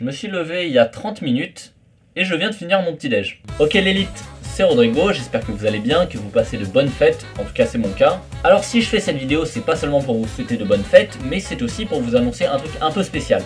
Je me suis levé il y a 30 minutes et je viens de finir mon petit déj. Ok l'élite, c'est Rodrigo, j'espère que vous allez bien, que vous passez de bonnes fêtes, en tout cas c'est mon cas. Alors si je fais cette vidéo, c'est pas seulement pour vous souhaiter de bonnes fêtes, mais c'est aussi pour vous annoncer un truc un peu spécial.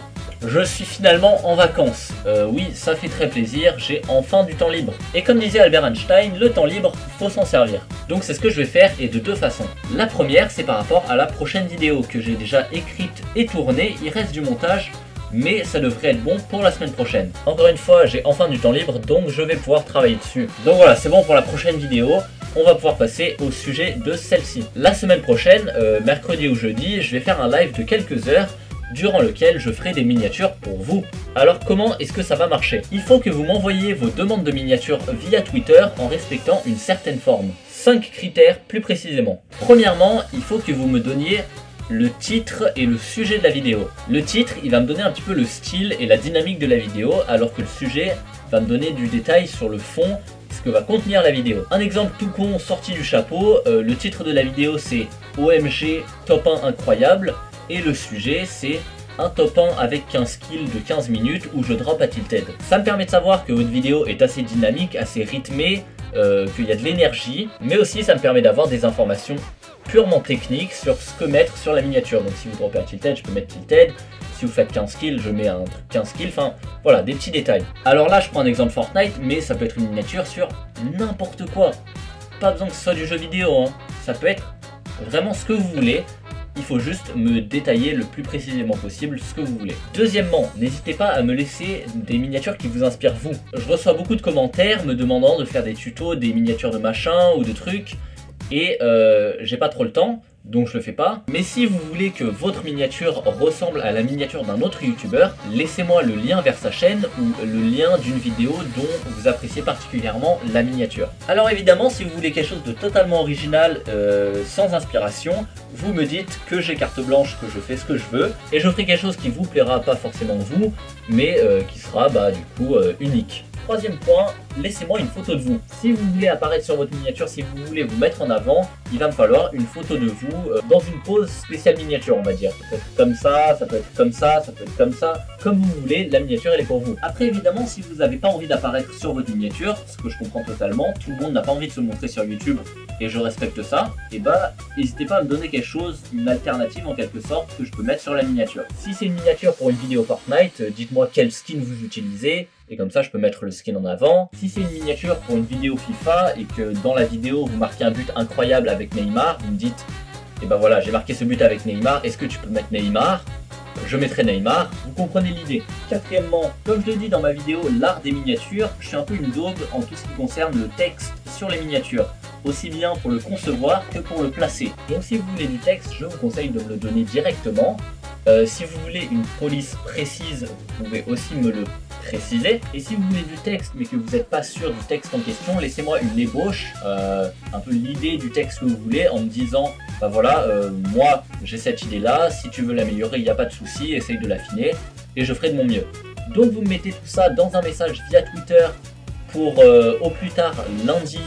Je suis finalement en vacances. Oui, ça fait très plaisir, j'ai enfin du temps libre. Et comme disait Albert Einstein, le temps libre, faut s'en servir. Donc c'est ce que je vais faire et de deux façons. La première, c'est par rapport à la prochaine vidéo que j'ai déjà écrite et tournée, il reste du montage, mais ça devrait être bon pour la semaine prochaine. Encore une fois, j'ai enfin du temps libre, donc je vais pouvoir travailler dessus. Donc voilà, c'est bon pour la prochaine vidéo. On va pouvoir passer au sujet de celle-ci. La semaine prochaine, mercredi ou jeudi, je vais faire un live de quelques heures durant lequel je ferai des miniatures pour vous. Alors comment est-ce que ça va marcher? Il faut que vous m'envoyiez vos demandes de miniatures via Twitter en respectant une certaine forme. 5 critères plus précisément. Premièrement, il faut que vous me donniez le titre et le sujet de la vidéo. Le titre, il va me donner un petit peu le style et la dynamique de la vidéo, alors que le sujet va me donner du détail sur le fond, ce que va contenir la vidéo. Un exemple tout con sorti du chapeau, le titre de la vidéo c'est OMG Top 1 incroyable, et le sujet c'est un top 1 avec 15 kills de 15 minutes où je drop à Tilted. Ça me permet de savoir que votre vidéo est assez dynamique, assez rythmée, qu'il y a de l'énergie, mais aussi ça me permet d'avoir des informations purement techniques sur ce que mettre sur la miniature. Donc si vous droppez à Tilted, je peux mettre Tilted. Si vous faites 15 kills, je mets un truc 15 kills. Enfin, voilà, des petits détails. Alors là, je prends un exemple Fortnite, mais ça peut être une miniature sur n'importe quoi. Pas besoin que ce soit du jeu vidéo, hein. Ça peut être vraiment ce que vous voulez. Il faut juste me détailler le plus précisément possible ce que vous voulez. Deuxièmement, n'hésitez pas à me laisser des miniatures qui vous inspirent vous. Je reçois beaucoup de commentaires me demandant de faire des tutos, des miniatures de machin ou de trucs. Et j'ai pas trop le temps, donc je le fais pas. Mais si vous voulez que votre miniature ressemble à la miniature d'un autre youtubeur, laissez-moi le lien vers sa chaîne ou le lien d'une vidéo dont vous appréciez particulièrement la miniature. Alors évidemment, si vous voulez quelque chose de totalement original, sans inspiration, vous me dites que j'ai carte blanche, que je fais ce que je veux, et je ferai quelque chose qui vous plaira, pas forcément vous, mais qui sera du coup unique. Troisième point, laissez-moi une photo de vous. Si vous voulez apparaître sur votre miniature, si vous voulez vous mettre en avant, il va me falloir une photo de vous dans une pose spéciale miniature, on va dire. Ça peut être comme ça peut être comme ça peut être comme ça. Comme vous voulez, la miniature elle est pour vous. Après évidemment, si vous n'avez pas envie d'apparaître sur votre miniature, ce que je comprends totalement, tout le monde n'a pas envie de se montrer sur YouTube et je respecte ça, et n'hésitez pas à me donner quelque chose, une alternative en quelque sorte que je peux mettre sur la miniature. Si c'est une miniature pour une vidéo Fortnite, dites-moi quel skin vous utilisez, et comme ça je peux mettre le skin en avant. Si c'est une miniature pour une vidéo FIFA et que dans la vidéo vous marquez un but incroyable avec Neymar, vous me dites et ben voilà, j'ai marqué ce but avec Neymar, est-ce que tu peux mettre Neymar? Je mettrai Neymar, vous comprenez l'idée. Quatrièmement, comme je le dis dans ma vidéo l'art des miniatures, je suis un peu une daube en tout ce qui concerne le texte sur les miniatures, aussi bien pour le concevoir que pour le placer. Donc si vous voulez du texte, je vous conseille de me le donner directement. Si vous voulez une police précise, vous pouvez aussi me le préciser. Et si vous voulez du texte mais que vous n'êtes pas sûr du texte en question, laissez-moi une ébauche, un peu l'idée du texte que vous voulez en me disant bah voilà, moi j'ai cette idée là, si tu veux l'améliorer il n'y a pas de souci, essaye de l'affiner et je ferai de mon mieux. Donc vous me mettez tout ça dans un message via Twitter pour au plus tard lundi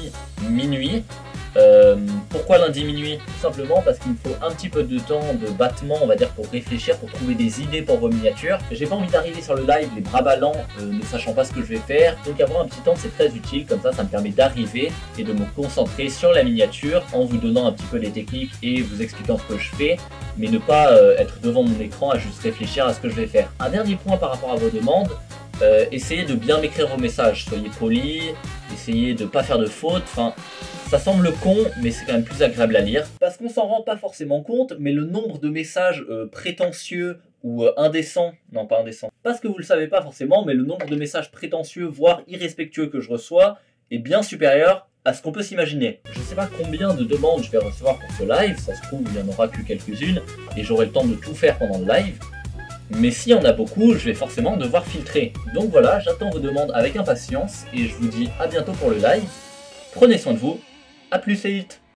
minuit. Pourquoi lundi minuit? Tout simplement parce qu'il me faut un petit peu de temps de battement, on va dire, pour réfléchir, pour trouver des idées pour vos miniatures. J'ai pas envie d'arriver sur le live les bras ballants, ne sachant pas ce que je vais faire, donc avoir un petit temps c'est très utile, comme ça me permet d'arriver et de me concentrer sur la miniature en vous donnant un petit peu les techniques et vous expliquant ce que je fais, mais ne pas être devant mon écran à juste réfléchir à ce que je vais faire. Un dernier point par rapport à vos demandes, essayez de bien m'écrire vos messages, soyez polis, essayez de pas faire de fautes, enfin ça semble con mais c'est quand même plus agréable à lire parce qu'on s'en rend pas forcément compte, mais le nombre de messages prétentieux ou indécents, non pas indécents, parce que vous le savez pas forcément, mais le nombre de messages prétentieux voire irrespectueux que je reçois est bien supérieur à ce qu'on peut s'imaginer. Je sais pas combien de demandes je vais recevoir pour ce live, ça se trouve il y en aura que quelques-unes et j'aurai le temps de tout faire pendant le live. Mais s'il y en a beaucoup, je vais forcément devoir filtrer. Donc voilà, j'attends vos demandes avec impatience et je vous dis à bientôt pour le live. Prenez soin de vous, à plus et vite.